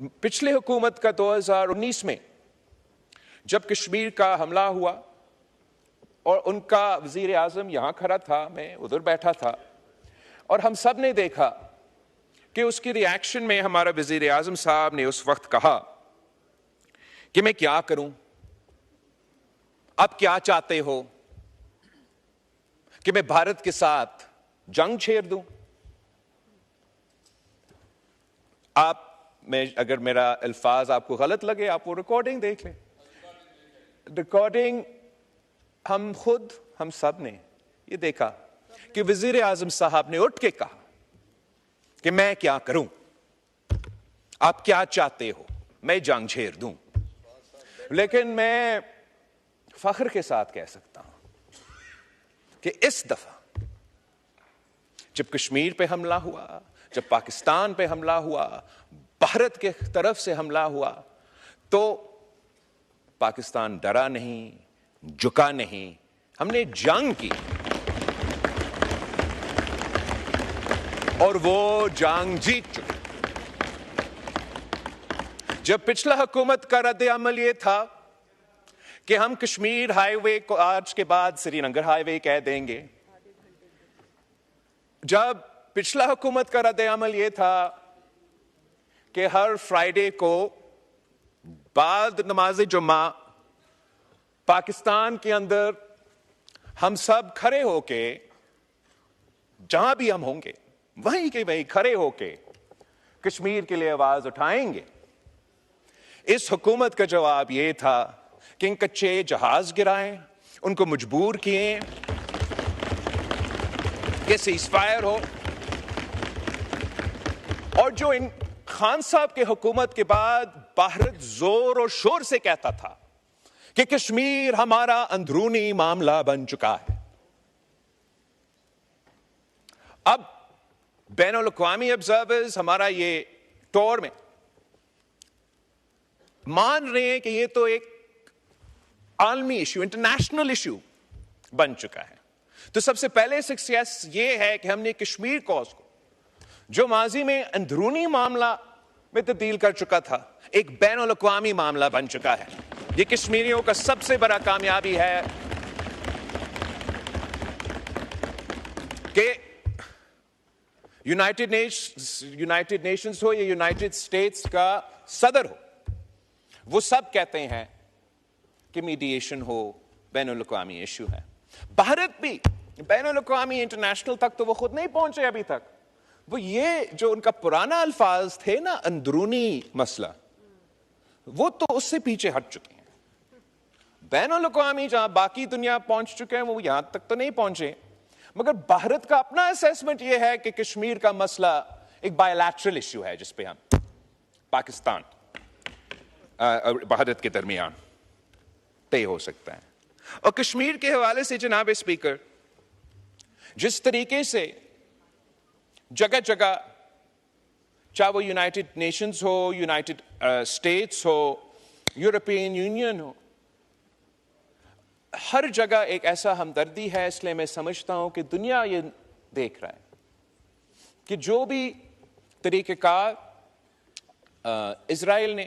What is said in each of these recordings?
पिछले हुकूमत का 2019 में जब कश्मीर का हमला हुआ और उनका वजीर आजम यहां खड़ा था, मैं उधर बैठा था, और हम सब ने देखा कि उसकी रिएक्शन में हमारा वजीर आजम साहब ने उस वक्त कहा कि मैं क्या करूं, अब क्या चाहते हो कि मैं भारत के साथ जंग छेड़ दूं? आप में अगर मेरा अल्फाज आपको गलत लगे, आप वो रिकॉर्डिंग देख लें। रिकॉर्डिंग हम सब ने ये देखा कि वजीर आजम साहब ने उठ के कहा कि मैं क्या करूं, आप क्या चाहते हो, मैं जंग छेड़ दूं। लेकिन मैं फख्र के साथ कह सकता हूं कि इस दफा जब कश्मीर पे हमला हुआ, जब पाकिस्तान पे हमला हुआ, भारत के तरफ से हमला हुआ, तो पाकिस्तान डरा नहीं, झुका नहीं, हमने जंग की और वो जंग जीत चुके। जब पिछला हुकूमत का रद्द अमल ये था कि हम कश्मीर हाईवे को आज के बाद श्रीनगर हाईवे कह देंगे, जब पिछला हुकूमत का रद्द अमल ये था कि हर फ्राइडे को बाद नमाज जुम्मा पाकिस्तान के अंदर हम सब खड़े होके, जहां भी हम होंगे वहीं के वहीं खड़े होके कश्मीर के लिए आवाज उठाएंगे, इस हुकूमत का जवाब यह था कि इन कच्चे जहाज गिराएं, उनको मजबूर किए कि सीज़फायर हो। और जो इन खान साहब के हुकूमत के बाद भारत जोर और शोर से कहता था कि कश्मीर हमारा अंदरूनी मामला बन चुका है, अब बैनुल अक़वामी ऑब्जर्वर्स हमारा ये टोर में मान रहे हैं कि ये तो एक आलमी इश्यू, इंटरनेशनल इश्यू बन चुका है। तो सबसे पहले सक्सेस ये है कि हमने कश्मीर कॉज को, जो माजी में अंदरूनी मामला में तब्दील कर चुका था, एक बैनुल अक़वामी मामला बन चुका है। ये कश्मीरियों का सबसे बड़ा कामयाबी है कि यूनाइटेड नेशंस हो या यूनाइटेड स्टेट्स का सदर हो, वो सब कहते हैं कि मीडिएशन हो, बैनुल अक़वामी इश्यू है। भारत भी बैनुल अक़वामी इंटरनेशनल तक तो वो खुद नहीं पहुंचे अभी तक। वो ये जो उनका पुराना अल्फाज थे ना, अंदरूनी मसला, वो तो उससे पीछे हट चुके हैं। बैनुल अक़वामी जहां बाकी दुनिया पहुंच चुके हैं, वो यहां तक तो नहीं पहुंचे। मगर भारत का अपना असेसमेंट यह है कि कश्मीर का मसला एक बायलैटरल इश्यू है, जिसपे हम पाकिस्तान और भारत के दरमियान तय हो सकता है। और कश्मीर के हवाले से जनाब स्पीकर, जिस तरीके से जगह जगह, चाहे वो यूनाइटेड नेशंस हो, यूनाइटेड स्टेट्स हो, यूरोपियन यूनियन हो, हर जगह एक ऐसा हमदर्दी है। इसलिए मैं समझता हूं कि दुनिया ये देख रहा है कि जो भी तरीक़ेकार इजराइल ने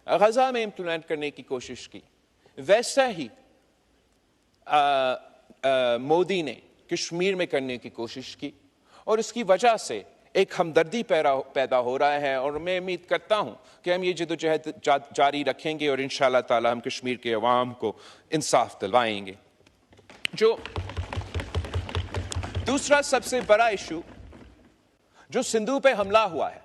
गजा में इंप्लीमेंट करने की कोशिश की, वैसा ही मोदी ने कश्मीर में करने की कोशिश की, और इसकी वजह से एक हमदर्दी पैदा हो रहा है। और मैं उम्मीद करता हूं कि हम ये जद्दोजहद जारी रखेंगे और इंशाअल्लाह ताला हम कश्मीर के अवाम को इंसाफ दिलवाएंगे। जो दूसरा सबसे बड़ा इशू जो सिंधु पे हमला हुआ है,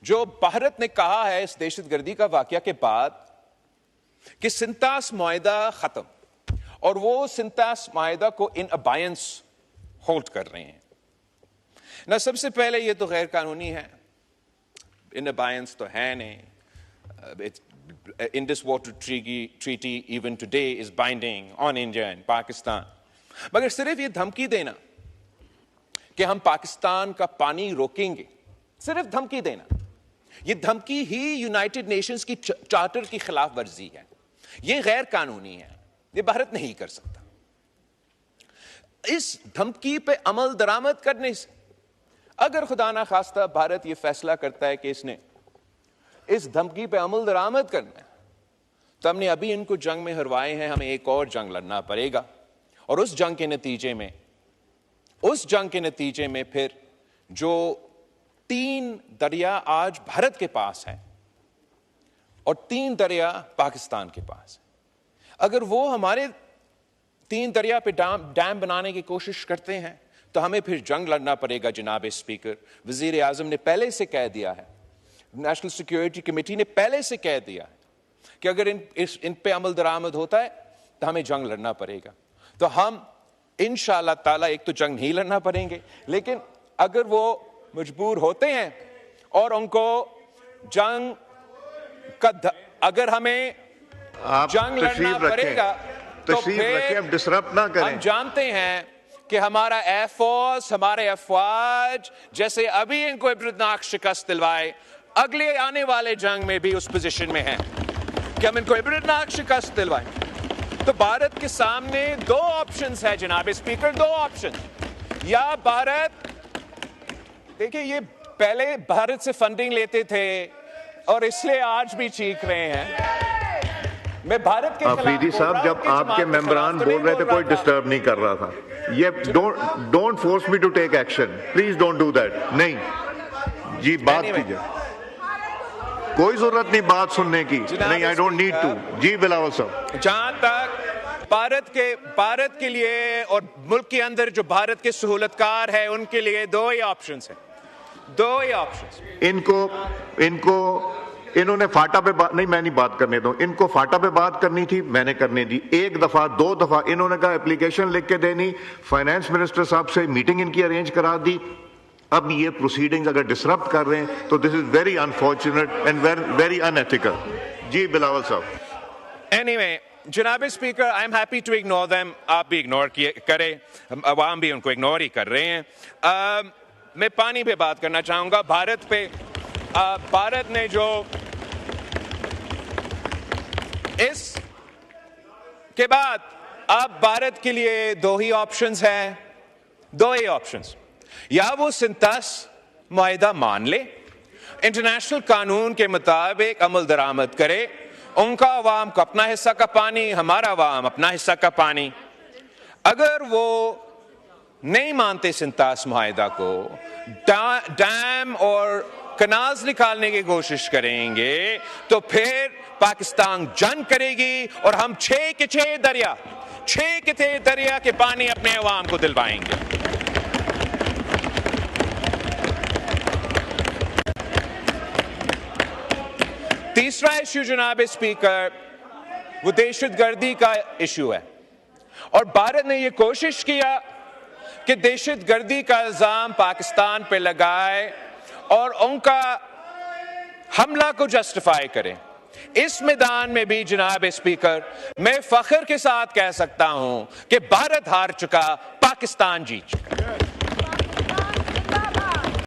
जो भारत ने कहा है इस दहशतगर्दी का वाकया के बाद कि सिंतास मुआहिदा खत्म, और वो सिंतास मुआहिदा को इन अबायंस होल्ड कर रहे हैं ना। सबसे पहले ये तो गैर कानूनी है, इन अबायंस तो है नहीं। Indus water treaty even today is binding on India and Pakistan. मगर सिर्फ ये धमकी देना कि हम पाकिस्तान का पानी रोकेंगे, सिर्फ धमकी देना, ये धमकी ही यूनाइटेड नेशंस की चार्टर की खिलाफ वर्जी है। ये गैर कानूनी है, ये भारत नहीं कर सकता। इस धमकी पे अमल दरामद करने से अगर खुदा ना खास्ता भारत ये फैसला करता है कि इसने इस धमकी पे अमल दरामद करना है, तो हमने अभी इनको जंग में हरवाए हैं, हमें एक और जंग लड़ना पड़ेगा। और उस जंग के नतीजे में फिर जो 3 दरिया आज भारत के पास हैं और 3 दरिया पाकिस्तान के पास है, अगर वो हमारे 3 दरिया पे डैम बनाने की कोशिश करते हैं तो हमें फिर जंग लड़ना पड़ेगा। जनाब स्पीकर, वजीर आजम ने पहले से कह दिया है, नेशनल सिक्योरिटी कमेटी ने पहले से कह दिया है कि अगर इन पे अमल दरामद होता है तो हमें जंग लड़ना पड़ेगा। तो हम इंशाअल्लाह ताला एक तो जंग नहीं लड़ना पड़ेंगे, लेकिन अगर वो मजबूर होते हैं और उनको जंग का अगर हमें जंग लड़ना पड़ेगा तो फिर डिसरप्ट ना करें। हम जानते हैं कि हमारा एयरफोर्स, हमारे अफवाज जैसे अभी इनको इबरतनाक शिकस्त दिलवाए, अगले आने वाले जंग में भी उस पोजीशन में हैं कि हम इनको इबरतनाक शिकस्त दिलवाएं। तो भारत के सामने 2 ऑप्शंस है जनाब स्पीकर, 2 ऑप्शन। या भारत, देखिए ये पहले भारत से फंडिंग लेते थे और इसलिए आज भी चीख रहे हैं। मैं भारत के अफरीदी साहब, जब आपके मेंबरान बोल रहे थे कोई डिस्टर्ब नहीं कर रहा था। ये don't force me to take action, please don't do that. नहीं जी, बात कीजिए, कोई जरूरत नहीं बात सुनने की। नहीं, आई डोंट नीड टू। जी बिलावल साहब, जहां तक भारत के लिए और मुल्क के अंदर जो भारत के सहूलतकार है उनके लिए 2 ही ऑप्शंस हैं, 2 ही ऑप्शंस। इन्होंने फाटा पे बात नहीं, मैं नहीं बात करने दूं। इनको फाटा पे बात करनी थी, मैंने करने दी। 1 दफा 2 दफा इन्होंने कहा एप्लीकेशन लिख के देनी, फाइनेंस मिनिस्टर साहब से मीटिंग इनकी अरेंज करा दी। अब ये प्रोसीडिंग्स अगर डिसरप्ट कर रहे हैं तो this is very unfortunate and very unethical. जी बिलावल साहब। एनीवे जनाब speaker, I am happy to ignore them. आप भी इग्नोर करें, अवाम भी उनको इग्नोर ही कर रहे हैं। मैं पानी पे बात करना चाहूंगा। भारत ने जो इस के बाद अब भारत के लिए 2 ही ऑप्शंस हैं, 2 ही ऑप्शंस। या वो सिंतास मुआहिदा मान ले, इंटरनेशनल कानून के मुताबिक अमल दरामद करे, उनका अवाम को अपना हिस्सा का पानी, हमारा अवाम अपना हिस्सा का पानी। अगर वो नहीं मानते सिंतास मुआहिदा को, डैम और कनाल्स निकालने की कोशिश करेंगे, तो फिर पाकिस्तान जंग करेगी और हम 6 के 6 दरिया के पानी अपने अवाम को दिलवाएंगे। तीसरा इश्यू जनाब स्पीकर, वो दहशतगर्दी का इश्यू है। और भारत ने यह कोशिश किया कि दहशतगर्दी का इल्जाम पाकिस्तान पे लगाए और उनका हमला को जस्टिफाई करें। इस मैदान में भी जनाब स्पीकर, मैं फख्र के साथ कह सकता हूं कि भारत हार चुका, पाकिस्तान जीत चुका।